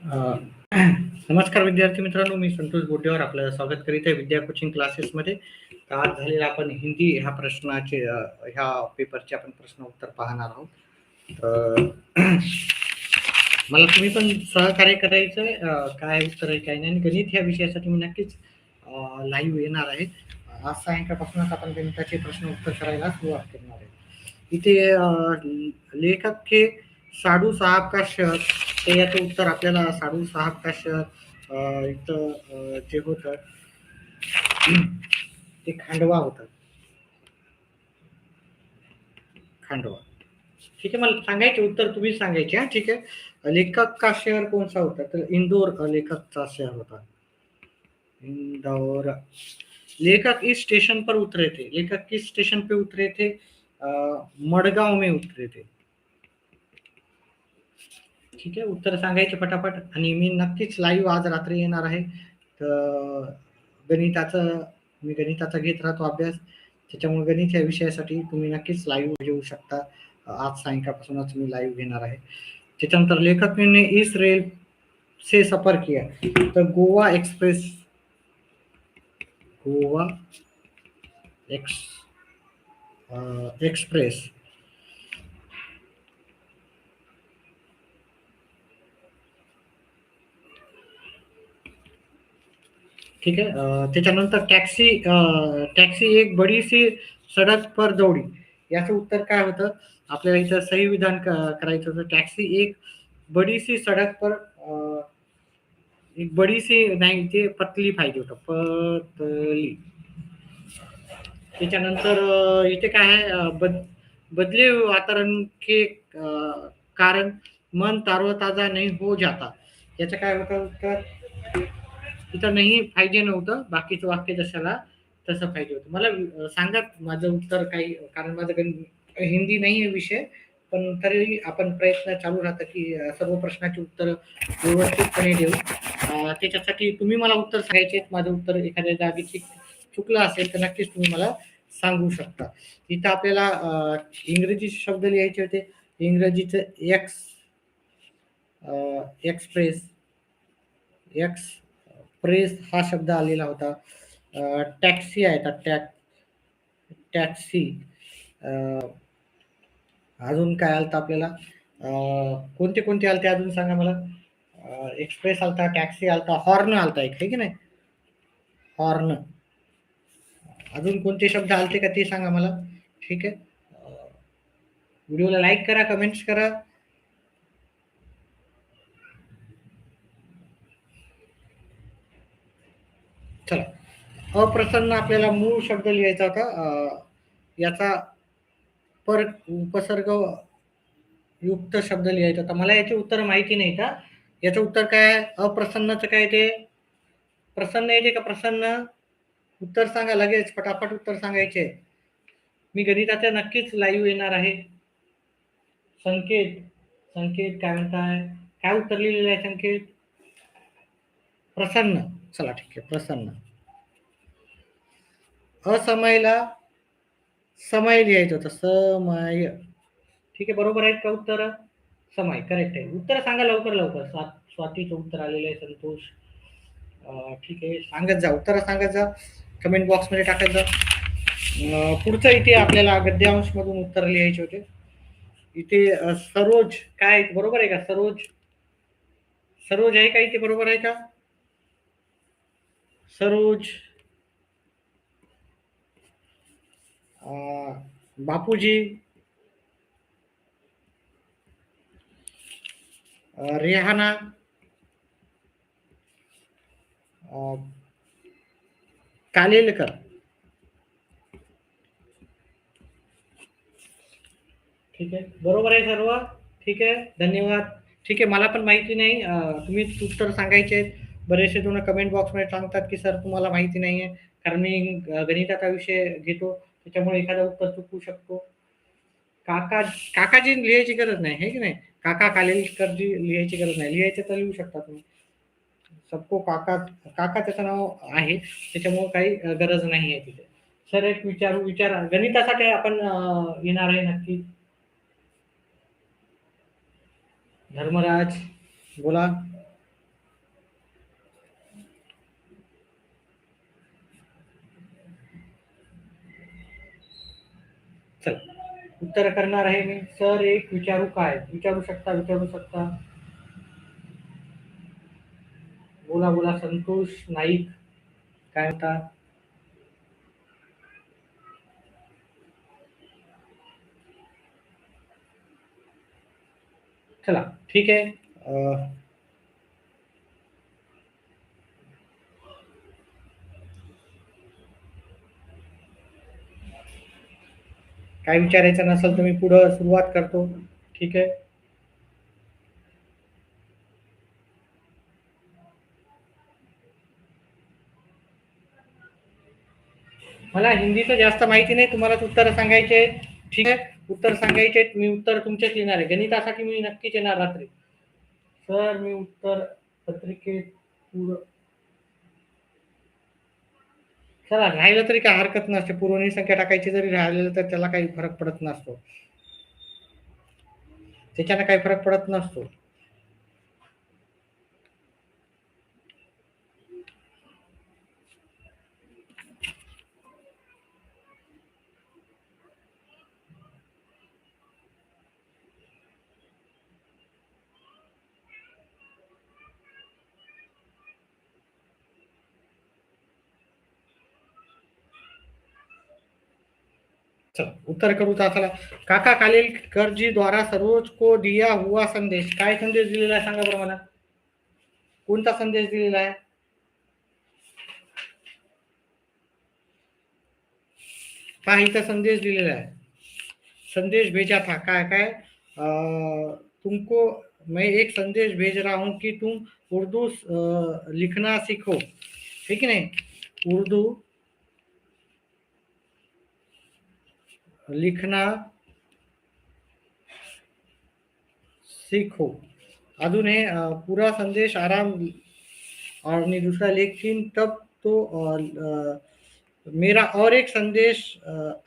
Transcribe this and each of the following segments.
अ, नमस्कार विद्यार्थी मित्रांनो, मी संतोष बोटेवर आपलं स्वागत करीत आहे विद्या कोचिंग क्लासेसमध्ये. तर आज झालेला आपण हिंदी ह्या पेपरचे आपण प्रश्न उत्तर पाहणार आहोत. मला तुम्ही पण सहकार्य करायचं आहे. काय उत्तर आहे काय नाही, आणि गणित ह्या विषयासाठी मी नक्कीच लाईव्ह येणार आहे. आज सायंकाळपासूनच आपण गणिताचे प्रश्न उत्तर करायला सुरुवात करणार आहे. इथे लेखक हे साडू साहब का शहर, तर याचं उत्तर आपल्याला साडू साहब का शहर इथं जे होतं ते खांडवा होतं. खांडवा. ठीक आहे, मला सांगायचे उत्तर तुम्ही सांगायचे. हा, ठीक आहे. लेखक का शहर कोणसा होता? तर इंदौर लेखकचा शहर होता. इंदौर. लेखक इस स्टेशन पर उतरे थे. लेखक किस स्टेशन पे उतरे थे? मडगाव में उतरे थे. ठीक आहे, उत्तर सांगायचे फटाफट. आणि मी नक्कीच लाईव्ह आज रात्री येणार आहे. तर गणिताचं मी गणिताचा घेत राहतो अभ्यास. त्याच्यामुळे गणित या विषयासाठी तुम्ही नक्कीच लाईव्ह येऊ शकता. आज सायंकाळपासूनच मी लाईव्ह घेणार आहे. त्याच्यानंतर लेखकाने इस रेल से सफर किया, तर Goa express. Goa x express. ठीक आहे. त्याच्यानंतर टॅक्सी एक बडीसी सडक पर दौडी. याचं उत्तर काय होतं? आपल्याला इथं सही विधान करायचं होतं. टॅक्सी एक बडीसी सडक पर एक बडीसी नाही, ते पतली पाहिजे होतं. पतली. त्याच्यानंतर इथे काय आहे? बदले हुए वातावरण के कारण मन ताजा नाही हो जाता. याचं काय होतं उत्तर? तिथं नाही पाहिजे नव्हतं, बाकीचं वाक्य जशाला तसं पाहिजे होतं. मला सांगा माझं उत्तर काही, कारण माझं हिंदी नाही आहे विषय, पण तरी आपण प्रयत्न चालू राहतं की सर्व प्रश्नाची उत्तर व्यवस्थितपणे देऊ. त्याच्यासाठी तुम्ही मला उत्तर सांगायचे. माझं उत्तर एखाद्या जागी चुकलं असेल तर नक्कीच तुम्ही मला सांगू शकता. इथं आपल्याला इंग्रजी शब्द लिहायचे होते. इंग्रजीचं एक्सप्रेस, एक्सप्रेस हा शब्द आलेला होता. टॅक्सी आहे, तर टॅक्सी. अजून काय आलं आपल्याला? कोणते कोणते आलते अजून सांगा मला. एक्सप्रेस आलता, टॅक्सी आलता, हॉर्न आलता एक, आहे की नाही? हॉर्न. अजून कोणते शब्द आलते का ते सांगा मला. ठीक आहे. व्हिडिओला लाईक करा, कमेंट्स करा. चला. अप्रसन्न आपल्याला मूळ शब्द लिहायचा होता. याचा उपसर्ग युक्त शब्द लिहायचा होता. मला याचे उत्तर माहिती नाही का? याचं उत्तर काय आहे? अप्रसन्नचं काय ते? प्रसन्न येते का प्रसन्न? उत्तर सांगा लगेच, फटाफट उत्तर सांगायचे. मी गणिताच्या नक्कीच लाईव्ह येणार आहे. संकेत. संकेत काय म्हणताय? काय उत्तर लिहिलेलं आहे संकेत? प्रसन्न. चला ठीक आहे, प्रसन्न. असमयला समय लिहायचं होतं. समय. ठीक आहे, बरोबर आहेत का उत्तर? समय करेक्ट आहे. उत्तर सांगा लवकर लवकर. स्वातीचं उत्तर आलेलं आहे. संतोष. ठीक आहे, सांगत जा, उत्तर सांगत जा, कमेंट बॉक्समध्ये टाकत जा. पुढचं इथे आपल्याला गद्यांश मधून उत्तर लिहायचे होते. इथे सरोज काय बरोबर आहे का? सरोज. सरोज आहे का इथे? बरोबर आहे का? सरोज. बापूजी. रेहाना. कालेलकर. ठीक आहे, बरोबर आहे सर्व. ठीक आहे, धन्यवाद. ठीक आहे, मला पण माहिती नाही. तुम्ही उत्तर सांगायचे. बरेचसे जण कमेंट बॉक्समध्ये सांगतात की सर तुम्हाला माहिती नाही आहे, कारण मी गणिताचा विषय घेतो, त्याच्यामुळे एखादा उत्तर चुकू शकतो. काका. काकाजी लिहायची गरज नाही, आहे की नाही? काका कालेलकरजी लिहायची गरज नाही. लिहायचं तर लिहू शकता तुम्ही. सबको काका. काका त्याचं नाव आहे, त्याच्यामुळे काही गरज नाही आहे तिथे. सर एक विचारा गणितासाठी आपण येणार आहे नक्की. धर्मराज बोला. उत्तर करणार आहे मी. सर एक विचारू काय? विचारू शकता, विचारू शकता. बोला बोला. संतोष नाईक काय म्हणता? चला ठीक आहे. काय विचारायचं नसेल तर मी पुढं सुरुवात करतो. ठीक आहे. मला हिंदीचं जास्त माहिती नाही. तुम्हालाच उत्तर सांगायचे. ठीक आहे. उत्तर सांगायचे. मी उत्तर तुमचेच लिहिणार आहे. गणितासाठी मी नक्कीच येणार रात्री. सर मी उत्तर पत्रिकेत चला राहिलं तरी काय हरकत नसते. पुरवणी संख्या टाकायची जरी राहिलेलं तर त्याला काही फरक पडत नसतो. त्याच्याने काही फरक पडत नसतो. चलो उत्तर करू चला. काका कालेलकर जी द्वारा सर्वोच्च को दिया हुआ संदेश. काय संदेश दिलेला आहे सांगा बरं मला. कोणता संदेश दिलेला आहे? पहा इथं संदेश दिलेला आहे. संदेश भेजा था. काय काय तुमको मैं एक संदेश भेज रहा हूं कि तुम उर्दू लिखना सीखो. ठीक है नहीं? उर्दू लिखना सीखो. अजून हे पूरा संदेश आराम और दूसरा लेकिन तब तो मेरा और एक संदेश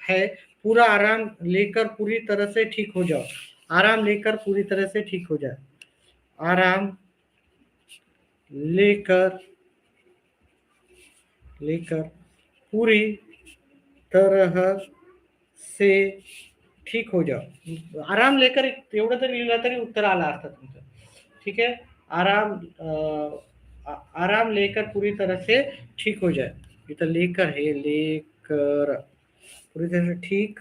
है पूरा आराम लेकर पूरी तरह से ठीक हो जाओ. आराम लेकर पूरी तरह से ठीक हो जाए. आराम लेकर पूरी तरह से ठीक हो जाओ. आराम लेकर एवढं तरी लिहिलं तरी उत्तर आलं असतं तुमचं. ठीक आहे. आराम लेकर पूरी तरह से ठीक हो जाए. इथं लेकर हे लेकर पूरी तरह से ठीक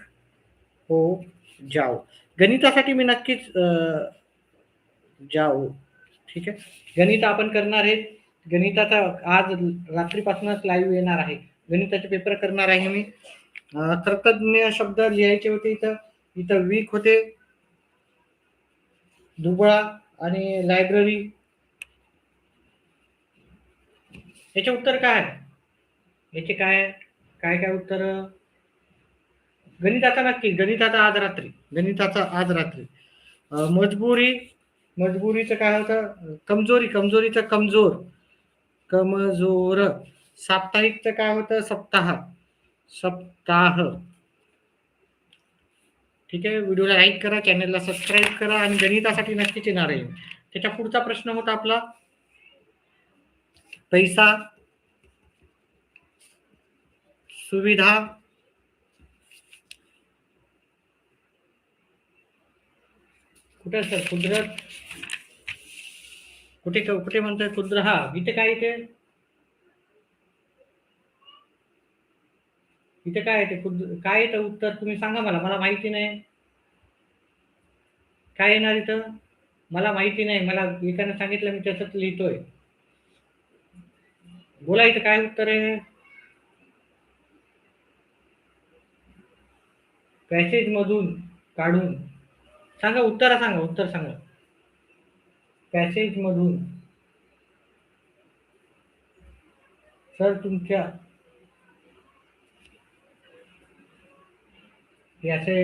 हो जाओ. गणितासाठी मी नक्कीच जाऊ. ठीक आहे. गणित आपण करणार आहे. गणिताचा आज रात्रीपासूनच लाईव्ह येणार आहे. गणिताचे पेपर करणार आहे मी. तर्कज्ञ शब्द लिहायचे होते. इथं वीक होते, दुबळा आणि लायब्ररी. याचे उत्तर काय आहे? याचे काय काय काय उत्तर? गणिताचा नक्की. गणिताचा आज रात्री. मजबुरीचं काय होतं? कमजोरीचं कमजोर. साप्ताहिकचं काय होतं? सप्ताह. ठीक आहे. व्हिडिओला लाईक करा, चॅनलला सबस्क्राईब करा आणि गणितासाठी नक्कीच येणार आहे. त्याच्या पुढचा प्रश्न होता आपला पैसा, सुविधा, कुठे सर कुदरत, कुठे म्हणतोय कुद्र. हा इथे काय इथे काय येते? काय येतं उत्तर तुम्ही सांगा मला माहिती नाही. काय येणार इथं? मला माहिती नाही. मला एकाने सांगितलं, मी तसंच लिहितोय. बोला इथं काय उत्तर आहे? पॅसेज मधून काढून सांगा. उत्तर सांगा. पॅसेज मधून. सर तुमच्या हे असे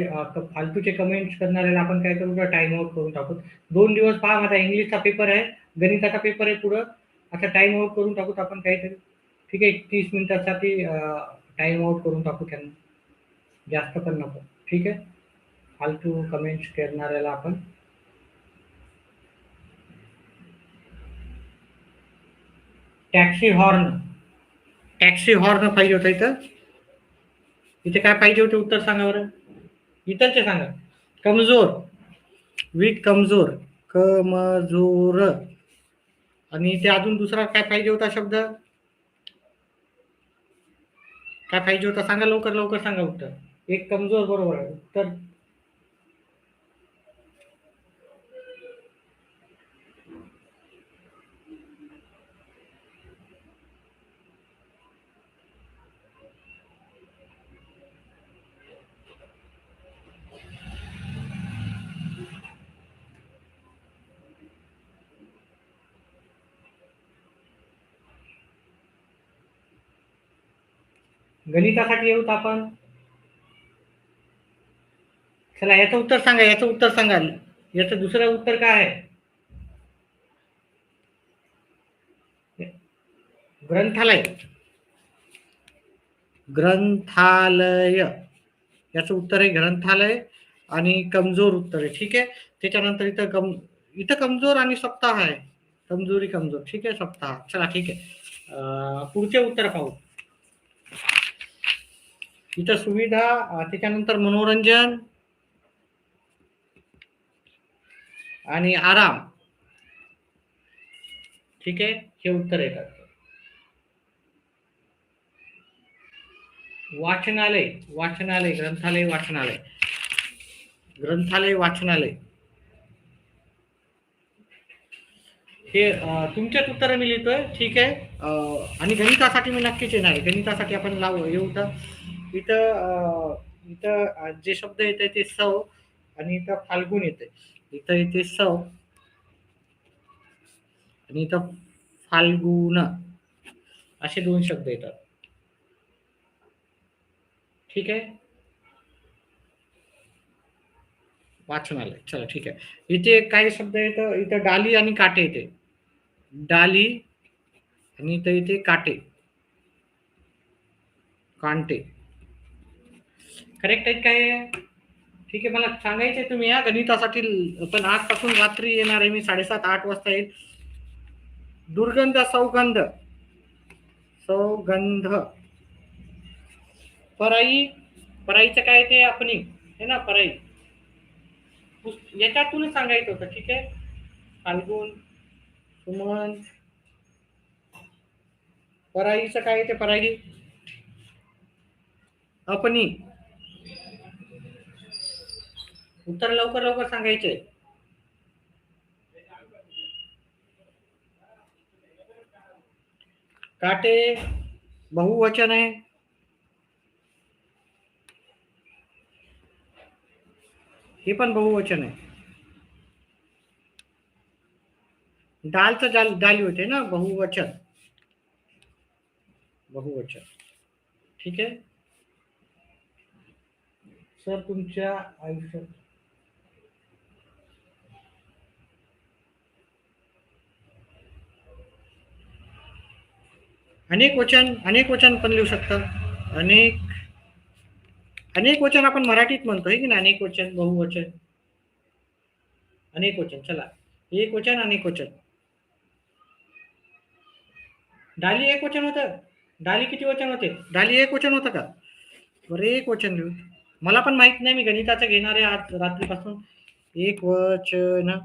फालतूचे कमेंट्स करणाऱ्याला आपण काय करू? टाइम आउट करून टाकू. 2 दिवस पहा. माझा इंग्लिशचा पेपर आहे, गणिताचा पेपर आहे पुढं. आता टाइम आउट करून टाकू आपण काहीतरी. ठीक आहे. 30 मिनिटासाठी टाइम आउट करून टाकू त्यांना. जास्त पण नको. ठीक आहे. फालतू कमेंट्स करणाऱ्याला आपण टॅक्सी हॉर्न पाहिजे होता. इथं काय पाहिजे होते? उत्तर सांगा बरं. इथंचे सांगा. कमजोर, वीक, कमजोर, कमजोर. आणि ते अजून दुसरा काय पाहिजे होता शब्द? काय पाहिजे होता सांगा, लवकर लवकर सांगा उत्तर. एक कमजोर बरोबर आहे उत्तर. गणितासाठी येऊत आपण. चला याचं उत्तर सांगा, याचं उत्तर सांगा. याचं दुसरं उत्तर काय आहे? ग्रंथालय. ग्रंथालय याचं उत्तर आहे ग्रंथालय. आणि कमजोर उत्तर आहे. ठीक आहे. त्याच्यानंतर इथं कमजोर आणि सप्ताह आहे. कमजोरी, कमजोर. ठीक आहे, सप्ताह. चला ठीक आहे. पुढचे उत्तर पाहू. इथं सुविधा, त्याच्यानंतर मनोरंजन आणि आराम. ठीक आहे, हे उत्तर येतात. वाचनालय, वाचनालय, ग्रंथालय, वाचनालय. ग्रंथालय, वाचनालय. हे तुमच्याच उत्तर मी लिहितोय. ठीक आहे. आणि गणितासाठी मी नक्कीच येणार आहे. गणितासाठी आपण येऊ तर इथं जे शब्द येते ते सव, आणि इथं फाल्गुन येते. इथं येते सव, आणि इथं फाल्गुन, असे दोन शब्द येतात. ठीक आहे. वाचनालय. चला ठीक आहे. इथे काही शब्द येतं. इथं डाली आणि काटे येते. डाली, आणि इथं येते काटे, कांटे. करेक्ट आहेत काय? ठीक आहे. मला सांगायचंय तुम्ही या गणितासाठी. पण आजपासून रात्री येणार आहे मी, 7:30-8 वाजता येईल. दुर्गंध, सौगंध. सौगंध. पराई. पराईचं काय ते आपणी है ना, पराई. याच्यातूनच सांगायचं होतं. ठीक आहे. फाल्गुन, सुमन. पराईचं काय ते पराई, अपनी. उत्तर लवकर लवकर सांगायचे. काटे बहुवचन आहे. हे पण बहुवचन आहे. डालचं डाली होते ना, बहुवचन. बहुवचन. ठीक आहे. सर तुमच्या आयुष्यात अनेक वचन, अनेक वचन पण लिहू शकतात. अनेक, अनेक वचन आपण मराठीत म्हणतो की नाही, अनेक वचन, बहुवचन, अनेक वचन. चला, एक वचन, अनेक वचन. डाली एक वचन होतं. डाली किती वचन होते? डाली एक वचन होतं का? बरं, एक वचन लिहू. मला पण माहित नाही, मी गणिताचं घेणार आहे आज रात्रीपासून. एक वचन.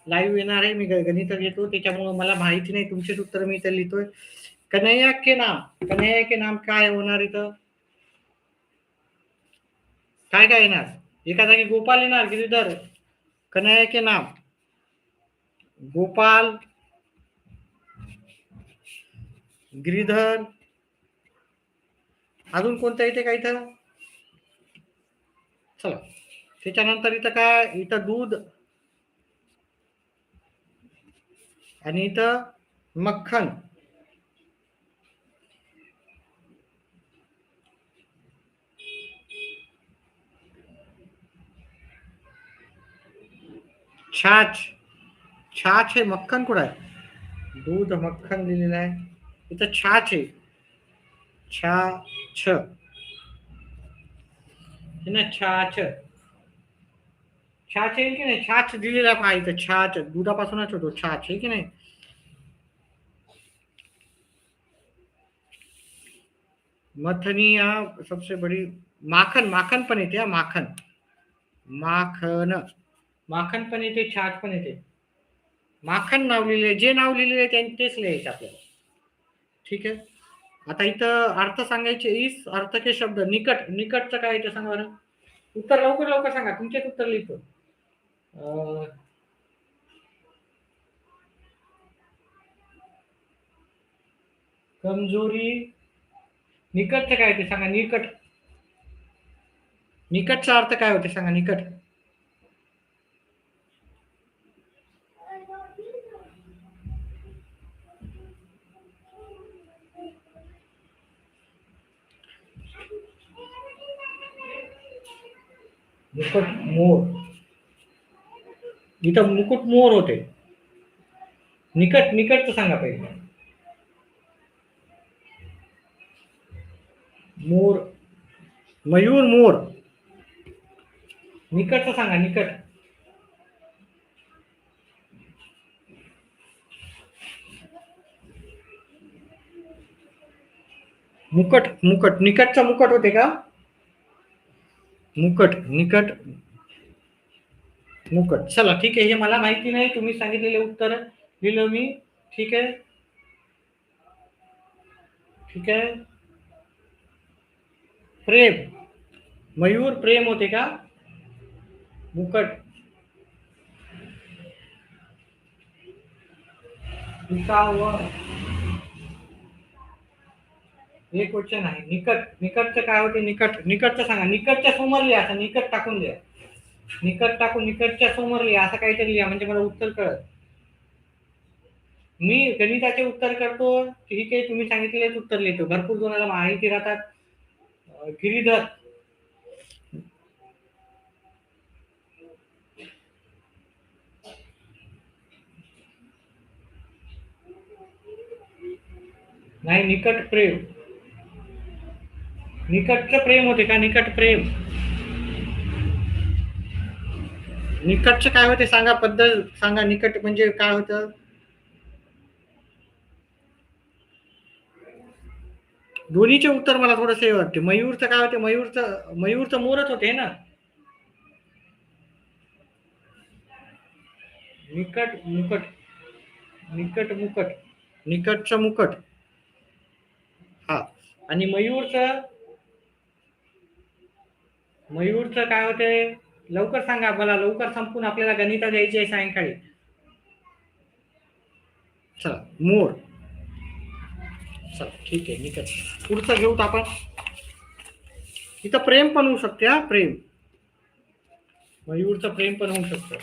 लाईव्ह येणार आहे, मी गणित घेतो, त्याच्यामुळे मला माहिती नाही. तुमचेच उत्तर मी इथे लिहितोय. कन्हैया के नाम. कन्हैया के नाम काय होणार इथं? काय काय येणार? एका जागी गोपाल येणार, गिरीधर. कन्हैया के नाम गोपाल, गिरीधर. अजून कोणतं येते का इथं? चला, त्याच्यानंतर इथं काय? इथं दूध, आणि इथं मक्खन. छाछ. छाछ आहे, मक्खन कुठं आहे? दूध, मक्खन लिहिलेलं आहे. इथं छाछ आहे. छाछ है ना, छाछ. छाछ येईल की नाही? छाछ दिलेला पहा इथं. छाछ दुधापासूनच होतो छाछ, आहे की नाही? मथनी या सबसे बड़ी. माखन, माखन पण येते हा, माखन. माखन. माखन पण येते, छाछ पण येते. माखन नाव लिहिले, जे नाव लिहिलेलं आहे तेच लिहायचं आपल्याला. ठीक आहे. आता इथं अर्थ सांगायचे. इस अर्थ के शब्द. निकट. निकटचं काय येतं सांगा बरं. उत्तर लवकर लवकर सांगा, तुमचेच उत्तर लिहितो. कमजोरी. निकटचं काय ते सांगा. निकट. निकटचा अर्थ काय होते सांगा. निकट. मुकुट मोर. इथं मुकुट मोर होते. निकट. निकटचं सांगा पहिले. मोर. मयूर मोर. निकटचं सांगा. निकट. मुकट. मुकट. निकटचा मुकट होते का. मुकट. निकट. मुकट. चला ठीक आहे. हे मला माहिती नाही, तुम्ही सांगितलेले उत्तर लिहिलं मी. ठीक आहे. ठीक आहे. प्रेम. मयूर प्रेम होते का. मुकट. एक क्वेश्चन आहे. निकट. निकटचं काय होते. निकट. निकटचं सांगा. निकटच्या समोर लिहा, असं निकट टाकून लिहा. निकट टाकून निकटच्या समोर लिहा, असं काहीतरी लिहा, म्हणजे मला उत्तर कळत. मी गणिताचे उत्तर करतो. ठीक आहे. तुम्ही सांगितलेलेच उत्तर लिहितो. भरपूर जणांना माहिती राहतात. गिरीधर. नाही. निकट प्रेम. निकटचं प्रेम होते का. निकट प्रेम. निकटचं काय होते सांगा. पद्धत सांगा. निकट म्हणजे काय होतं. दोन्हीचे उत्तर मला थोडंसं हे वाटते. मयूरचं काय होते. मयूरचं मोरच होते ना. निकट. मुकट. निकट मुकट. निकटचं मुकट. हा. आणि मयूरचं काय होते. लवकर सांगा मला, लवकर संपून आपल्याला गणिता द्यायची आहे सायंकाळी. चला. मोर. चला ठीक आहे. निकट. पुढचं घेऊत आपण. इथं प्रेम पण होऊ शकते. हा. प्रेम. मयूरचं प्रेम पण होऊ शकतं.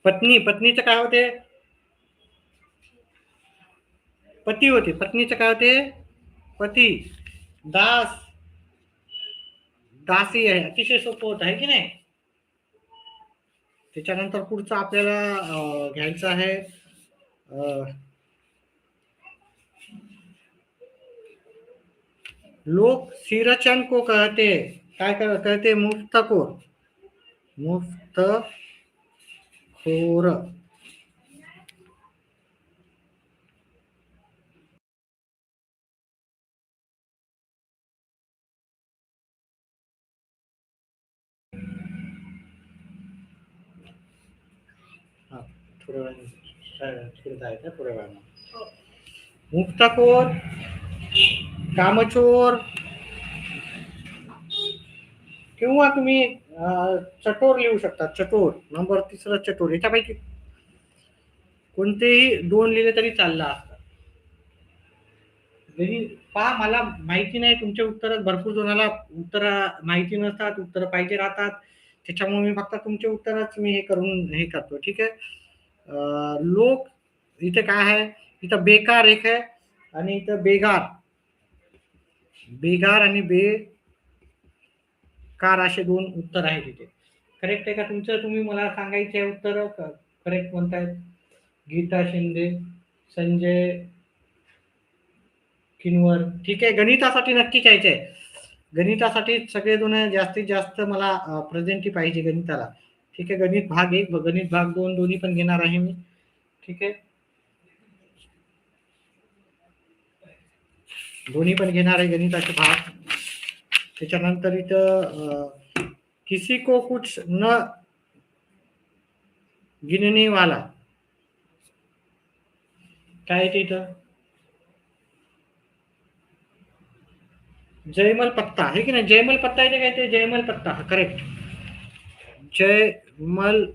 पत्नी. पत्नीचं काय होते. पती होते. पत्नीचं काय होते. पती. दास. दासी आहे. अतिशय सोपं होत आहे की नाही. त्याच्यानंतर पुढचं आपल्याला घ्यायचं आहे. लोक सिरचन को कहते. काय कहते. मुफ्तखोर. मुफ्तखोर. हा. थोड्या वेळाने थोड्या वेळानं. मुफ्तखोर. कामचोर. किंवा तुम्ही चटोर लिहू शकता. चटोर. नंबर 3 चटोर. याच्यापैकी कोणतेही दोन लिहिले तरी चालला असतं. जरी पहा, मला माहिती नाही, तुमच्या उत्तरात भरपूर जणाला उत्तर माहिती नसतात, उत्तर पाहिजे राहतात. त्याच्यामुळे मी फक्त तुमचे उत्तरच मी हे करून हे करतो. ठीक आहे. लोक. इथे काय आहे. इथं बेकार एक आहे आणि इथं बेगार. बेगार आणि बेकार असे दोन उत्तर आहेत इथे. करेक्ट आहे का तुमचं. तुम्ही मला सांगायचे उत्तर करेक्ट म्हणतायत. गीता शिंदे. संजय किनवर. ठीक आहे. गणितासाठी नक्की यायचंय. गणितासाठी सगळेजण जास्तीत जास्त मला प्रेझेंटी पाहिजे गणिताला. ठीक आहे. गणित भाग 1, गणित भाग 2 दोन्ही पण घेणार आहे मी. ठीक आहे. दोन्ही पण घेणार आहे गणिताचे भाग. त्याच्यानंतर इथं किसी को कुछ न गिनने वाला, काय आहे ते इथं? जयमल पत्ता आहे की नाही? जयमल पत्ता आहे काय ते? जयमल पत्ता, करेक्ट. जयमल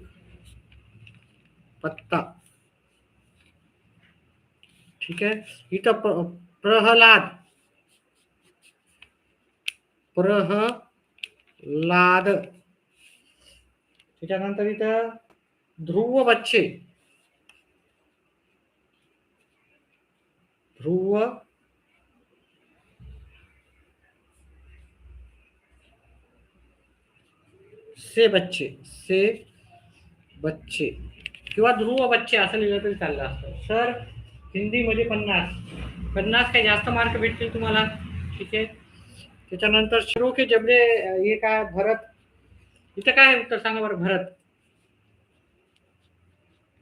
पत्ता. ठीक आहे. इथं प्रहलाद, प्रहलाद. त्याच्यानंतर इथं ध्रुव बच्चे, ध्रुव से बच्चे, से बच्चे किंवा ध्रुव बच्चे असं लिहिलं तरी चाललं असतं. सर हिंदीमध्ये 50 काही जास्त मार्क भेटतील तुम्हाला. ठीक आहे. त्याच्यानंतर शुरू के जबडे, हे काय? भरत. इथं काय उत्तर सांगा बरं? भरत,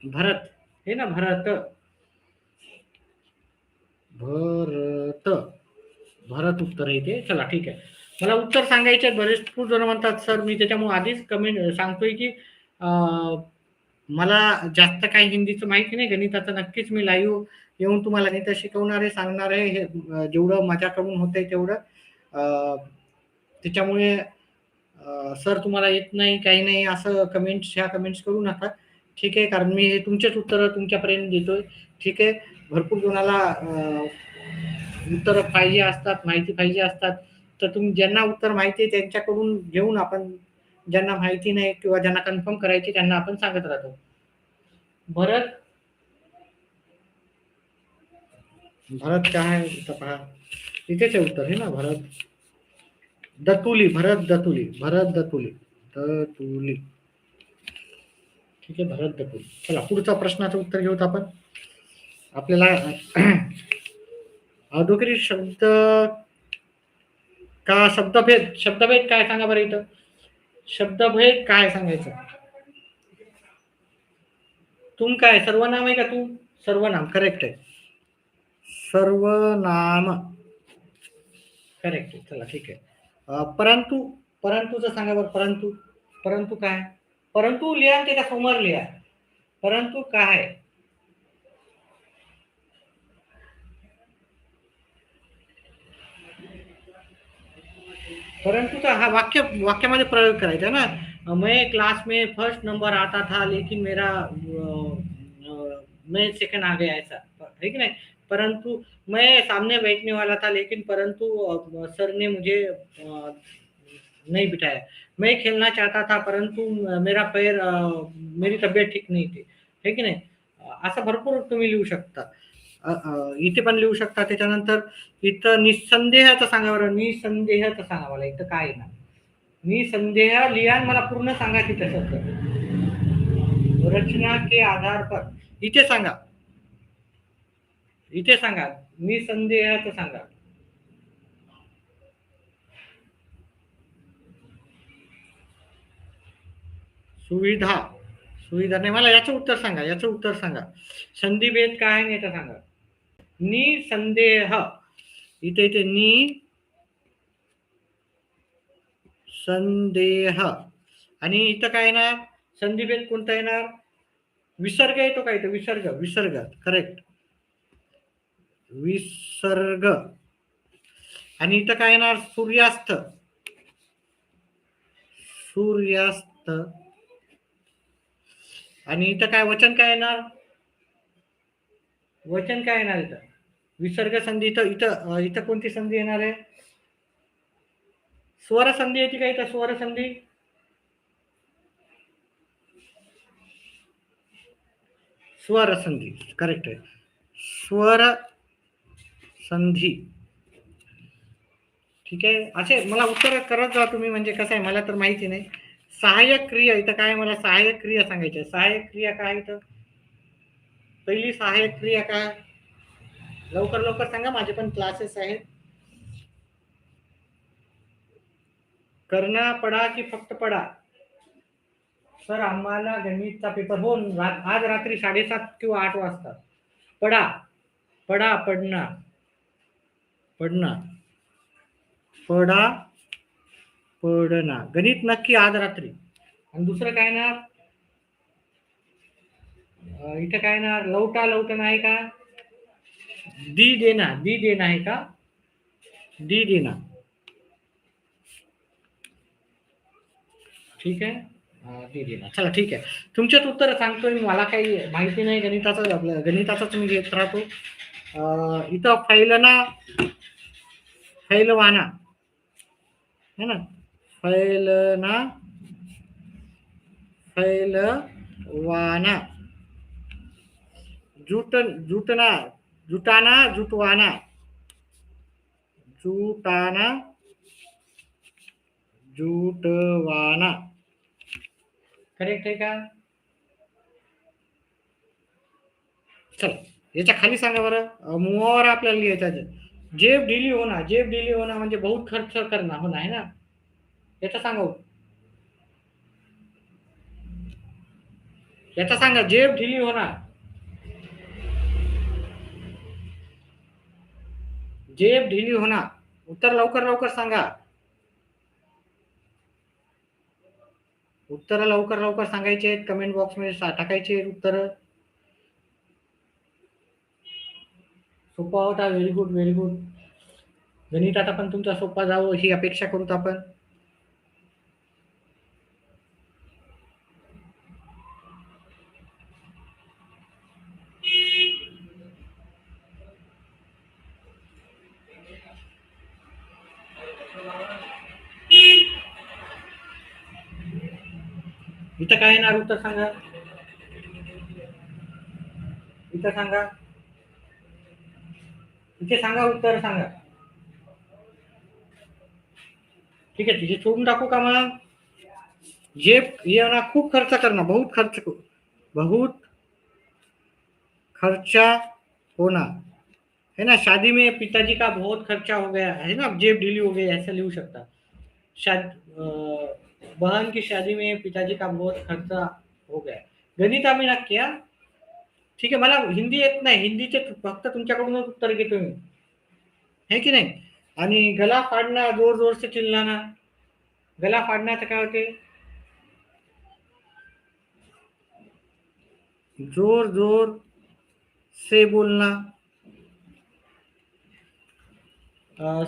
भरत हे ना, भरत, भरत, भरत उत्तर आहे ते. चला ठीक आहे. मला उत्तर सांगायचे बरेच खूप जण म्हणतात सर मी त्याच्यामुळे आधीच कमेंट सांगतोय की मला जास्त काही हिंदीचं माहिती नाही. गणिताचं नक्कीच मी लाईव्ह येऊन तुम्हाला गणित शिकवणार आहे, सांगणार आहे. हे जेवढं माझ्याकडून होतंय तेवढं. त्याच्यामुळे सर तुम्हाला येत नाही, काही नाही असं ह्या कमेंट्स करू नका. ठीक आहे. कारण मी हे तुमचेच उत्तर तुमच्यापर्यंत देतोय. ठीक आहे. भरपूर जणाला उत्तर पाहिजे असतात, माहिती पाहिजे असतात. तर तुम्ही ज्यांना उत्तर माहिती आहे त्यांच्याकडून घेऊन आपण, ज्यांना माहिती नाही किंवा ज्यांना कन्फर्म करायचे त्यांना आपण सांगत राहतो. भरत, भरत काय आहे इथं पहा. इथेच आहे उत्तर, हे ना, भरत दतुली, भरत दतुली, भरत दतुली, दतुली. ठीक आहे. भरत दतुली. चला पुढचा प्रश्नाचं उत्तर घेऊत आपण. आपल्याला अधोगीत शब्द का शब्दभेद, शब्दभेद काय सांगा बरं इथं? शब्दभेद काय सांगायचं? तुम काय सर्वनाम आहे का? तू सर्वनाम, करेक्ट आहे. सर्वनाम, करेक्ट आहे. चला ठीक आहे. परंतु, परंतुचं सांगा बरं. परंतु, परंतु काय? परंतु लिहा त्याच्या समोर लिहा. परंतु काय? परंतुचा हा वाक्यामध्ये प्रयोग करायचा ना. मैं क्लास में फर्स्ट नंबर आता था लेकिन मेरा मैं सेकंड आ गया, ऐसा है कि नहीं? परंतु मैं सामने बैठने वाला था लेकिन परंतु सर ने मुझे नहीं बिठाया. मैं खेलना चाहता था परंतु मेरा पैर, मेरी तब्येत ठीक नहीं थी. है की नाही? असं भरपूर तुम्ही लिहू शकता. इथे पण लिहू शकता. त्याच्यानंतर इथं निसंदेहचं सांगा बरं. निसंदेहचं सांगा मला इथं काय आहे ना. निसंदेह लिहा आणि मला पूर्ण सांगा तिथं शब्द. रचना के आधार पर, इथे सांगा. इथे सांगा. निसंदेहाचं सांगा. सुविधा, सुविधा नाही. मला याचं उत्तर सांगा. याचं उत्तर सांगा. संधिभेद काय आहे याचं सांगा. निसंदेह, इथे इथे संदेह. आणि इथं काय येणार? संधिभेद कोणता येणार? विसर्ग येतो का इथं? विसर्ग, विसर्ग, करेक्ट, विसर्ग. आणि इथं काय येणार? सूर्यास्त, सूर्यास्त. आणि इथं काय वचन काय येणार? वचन काय येणार इथं? विसर्ग संधी. इथं इथं इथं कोणती संधी येणार आहे? स्वर संधी येते का इथं? स्वर संधी, स्वर संधी, करेक्ट आहे. स्वर संधी. ठीक आहे. असे मला उत्तर करत जा तुम्ही. म्हणजे कसं आहे, मला तर माहिती नाही. सहाय्यक क्रिया, इथं काय? मला सहाय्यक क्रिया सांगायची आहे. सहाय्यक क्रिया काय इथं? पहिली सहाय्यक क्रिया काय? लवकर लवकर सांगा, माझे पण क्लासेस आहेत. करना पडा की फक्त पडा? सर आम्हाला गणितचा पेपर हो आज रात्री 7:30 किंवा 8 वाजता. पडा, पडा, पडना, पडना, पडा, पडना. गणित नक्की आज रात्री. आणि दुसरं काय ना, इथं काय ना, लवटा लवटना आहे का? दी देना आहे का? दी देना. ठीक आहे. दी देना. चला ठीक आहे. तुमच्यात उत्तर सांगतोय मी. मला काही माहिती नाही गणिताचं. आपलं गणिताचंच मी घेत राहतो. इथं फैलना, फैलवाना है ना. फैलना, फैलवाना. जुटना, जुटाना, जुटवाना. जुटाना, जुटवाना. करेक्ट आहे का? चल, याच्या खाली सांगा बरं. मुवावर आपल्याला लिहायचं. जेब ढिली होना. जेब ढिली होना म्हणजे बहुत खर्च करना होना आहे ना. याचा सांगा. याचा सांगा. जेब ढिली होणार. जेब ढिली होणार. उत्तर लवकर लवकर सांगा. उत्तर लवकर लवकर सांगायचे. कमेंट बॉक्स मध्ये टाकायचे उत्तर. सोपा होता. Very good, very good. गणितात पण तुमचा सोपा जावं ही अपेक्षा करूत आपण. इथं काय येणार उत्तर सांगा. इथं सांगा. इथे सांगा. उत्तर सांगा. ठीक आहे. तिथे सोडून टाकू का मग? जेब ये ना, खूप खर्च करना. बहुत खर्चा होना है ना. शादी में पिताजी का बहुत खर्चा हो गया है ना. जेब ढीली हो गई ऐसा लिहू शकता. बहन की शादी में पिताजी का बहुत खर्चा हो गया. गणित आम्ही नक्की. ठीक आहे. मला हिंदी येत नाही. हिंदीचे फक्त तुमच्याकडूनच उत्तर घेतो मी, है की नाही. आणि गला फाडना, जोर जोर से चिल्लाना. गला फाडण्याचं काय होते? जोर जोर से बोलना.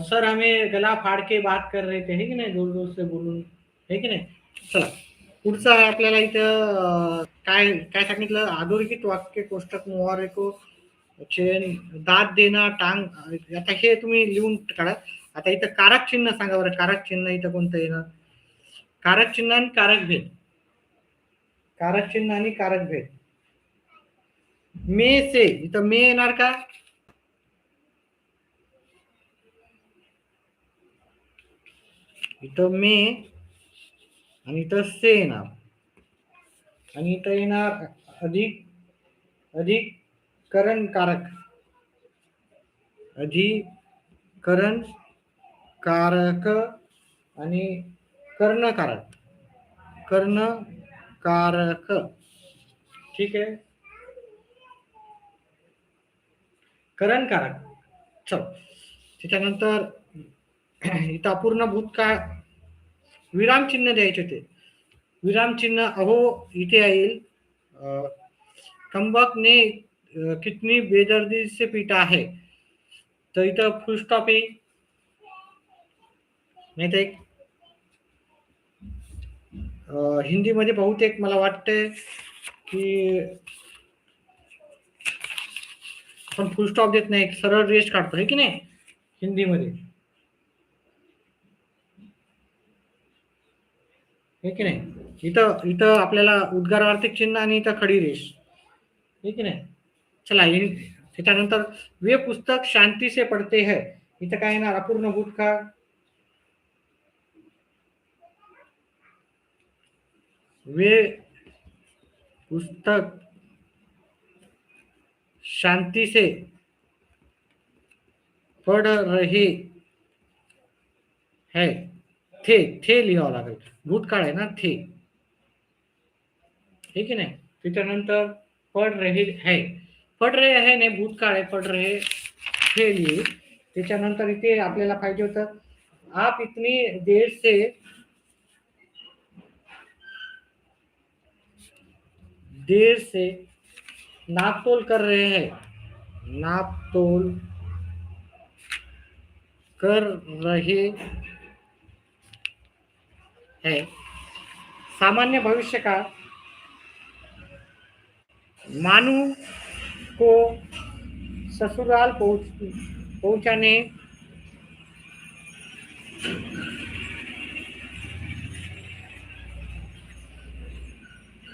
सर हमें गला फाड़ के बात कर रहे थे, है की नाही, जोर जोर से बोलून, है की नाही. चला पुढचं आहे आपल्याला इथं. काय काय सांगितलं? अधोरेखित वाक्य कोष्टक मुहावरेको चेन, दाद देना, टांग. आता हे तुम्ही लिहून काढा. आता इथं कारक चिन्ह सांगा बरं. कारक चिन्ह इथं कोणतं येणार? कारक चिन्ह आणि कारक भेद. कारक चिन्ह आणि कारक भेद. मे से इथं मे येणार का? इथं मे आणि इथं से येणार. आणि इथं येणार अधिकरण कारक. अधिकरण कारक आणि कर्णकारक. कर्णकारक. ठीक आहे. करणकारक. चल, त्याच्यानंतर इथं अपूर्ण भूतकाळ. विराम चिन्ह द्यायचे ते. विराम चिन्ह अहो इथे येईल. कमबक ने कितनी बेदर्दी से पीटा है. तर इथं फुल स्टॉप येईल. नाही तर एक हिंदीमध्ये बहुतेक मला वाटतंय की आपण फुल स्टॉप देत नाही, सरळ रेष काढतो, है की नाही हिंदीमध्ये, हे की नाही. इथं इथं आपल्याला उद्गारार्थक चिन्ह आणि इथं खडी रेष, हे की नाही. चला त्याच्यानंतर वे पुस्तक शांती से पढ़ते हैं. इथं काय येणार? अपूर्ण भूतकाळ. वे पुस्तक शांती से पढ़ रहे है. थे लिहावं लागेल. भूतकाळ आहे ना, थे, हे की नाही. त्याच्यानंतर पढ़ रहे है. पढ़ रहे है नाही, भूतकाळ आहे. पढ़ रहे हे लिहिले. त्याच्यानंतर इथे आपल्याला पाहिजे होतं आप इतनी देर से देर से नापतोल कर रहे हैं, नापतोल कर रहे हैं। सामान्य भविष्य का मानू को ससुराल पहुंचाने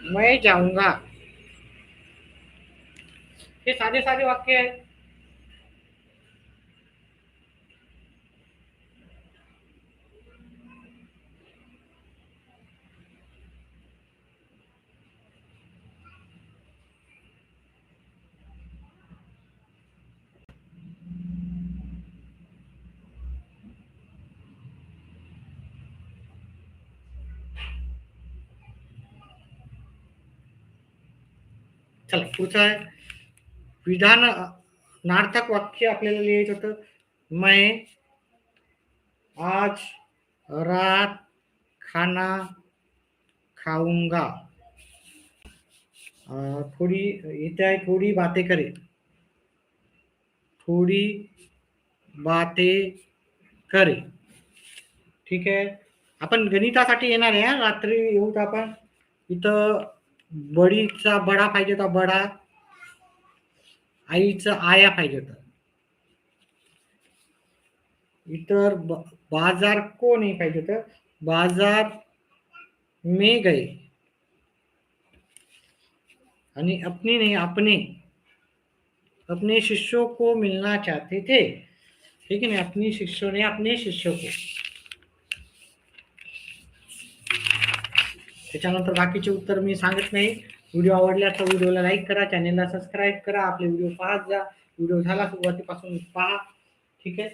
मैं जाऊंगा। हे साधे साधे वाक्य आहे. चला पुढचं आहे विधान नार्थक वाक्य आपल्याला लिहायचं होतं. मैं आज रात खाना खाऊंगा. थोडी इथे आहे थोडी बातें करे, थोडी बातें करे. ठीक आहे. आपण गणितासाठी येणार आहे रात्री येऊ तर आपण इथं बडीचा बडा पाहिजे होता बडा, आईचं आया पाहिजे होतं. इतर बाजार को नाही पाहिजे होतं, बाजार में गए. आणि अपनी नहीं अपने, अपने शिष्यों को मिलना चाहते थे. ठीक है ना, अपनी शिष्यों ने अपने शिष्यों को. त्याच्यानंतर बाकीचे उत्तर मी सांगत नाही. व्हिडिओ आवडल्यास तर व्हिडिओला लाईक करा, चॅनेलला सबस्क्राईब करा, आपले व्हिडिओ पाहत जा. व्हिडिओ झाला सुरुवातीपासून पहा. ठीक आहे.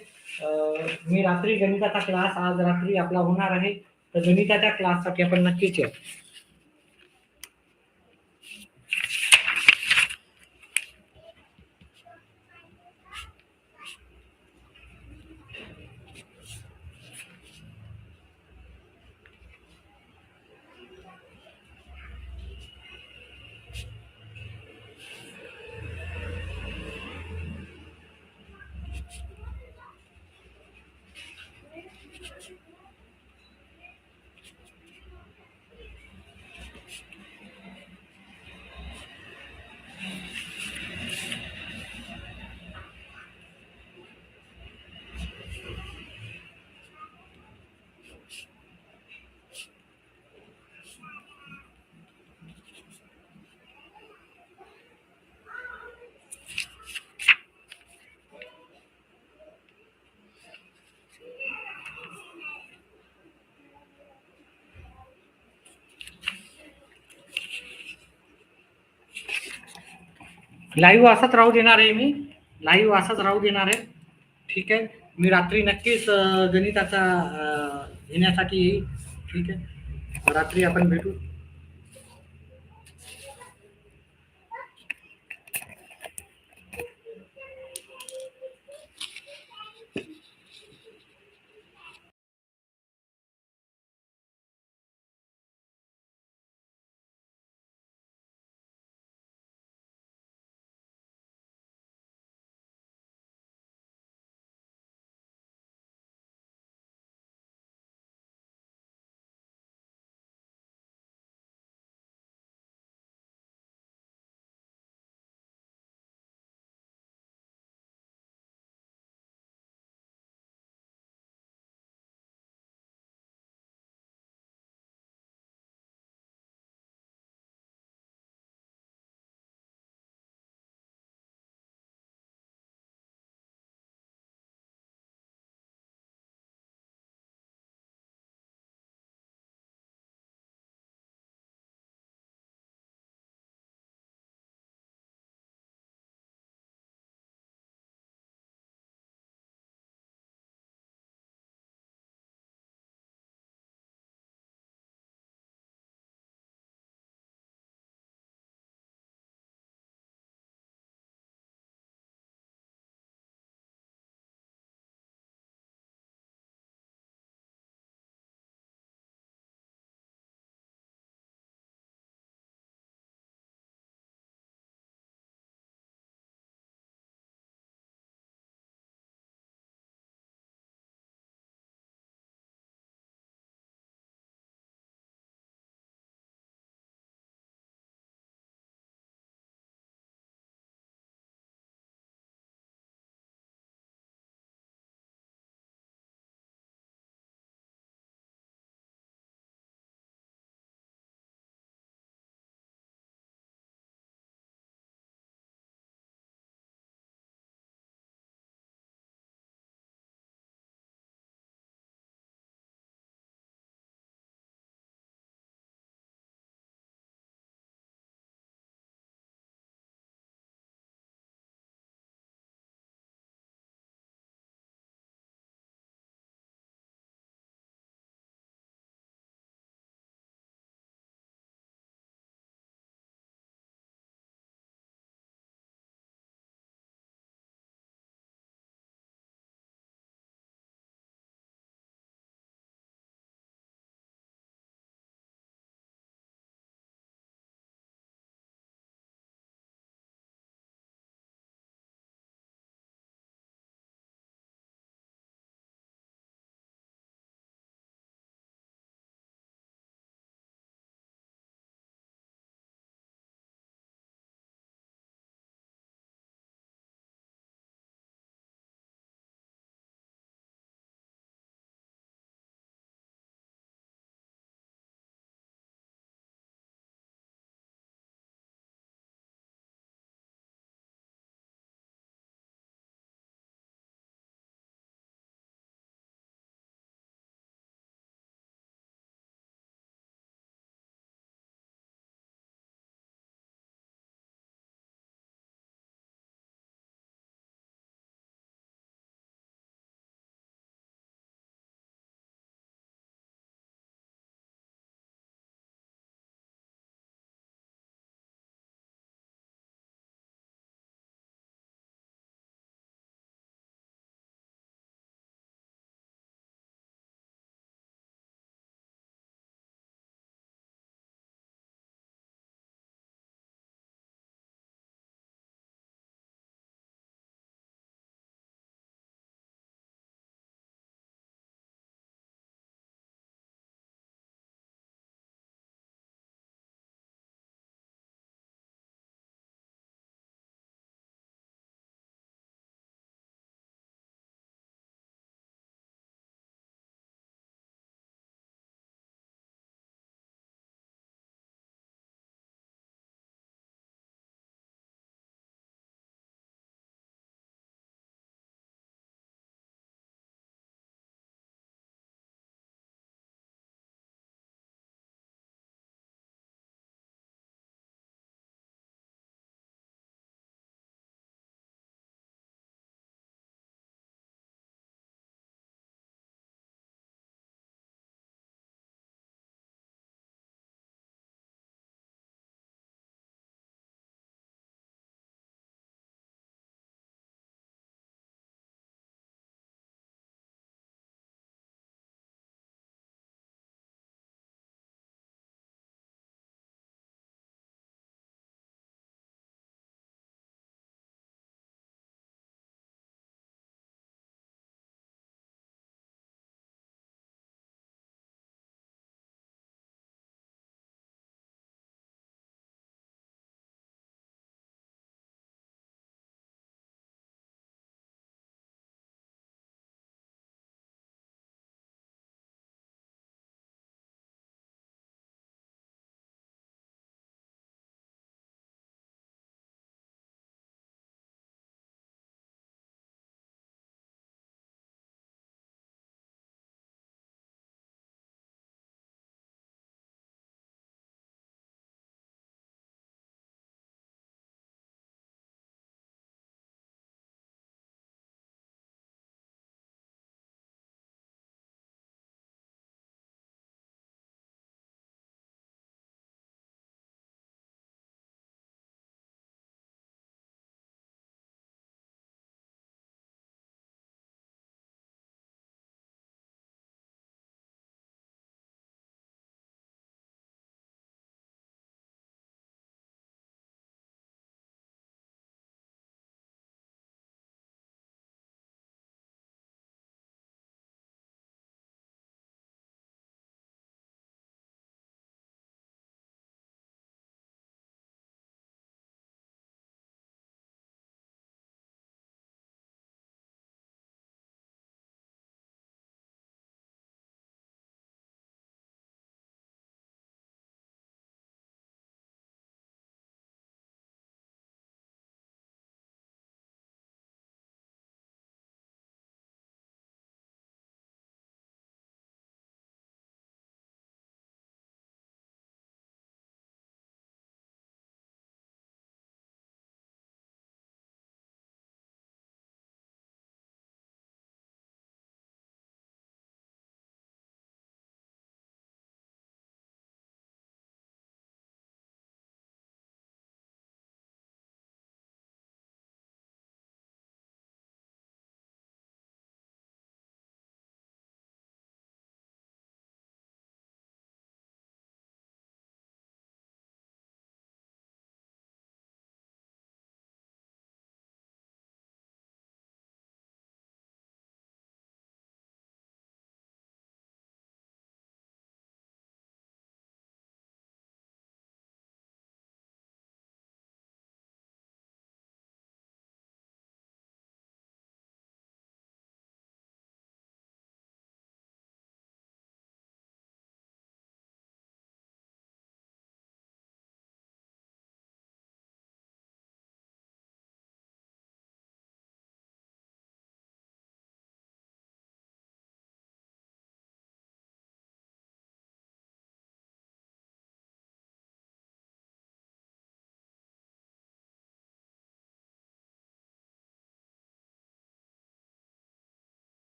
मी रात्री गणिताचा क्लास आज रात्री आपला होणार आहे, तर गणिताच्या क्लाससाठी आपण नक्कीच या. लाईव्ह असाच राहू देणार आहे मी, लाईव्ह असाच राहू देणार आहे. ठीक आहे. मी रात्री नक्कीच गणिताचा घेण्यासाठी येईल. ठीक आहे. रात्री आपण भेटू.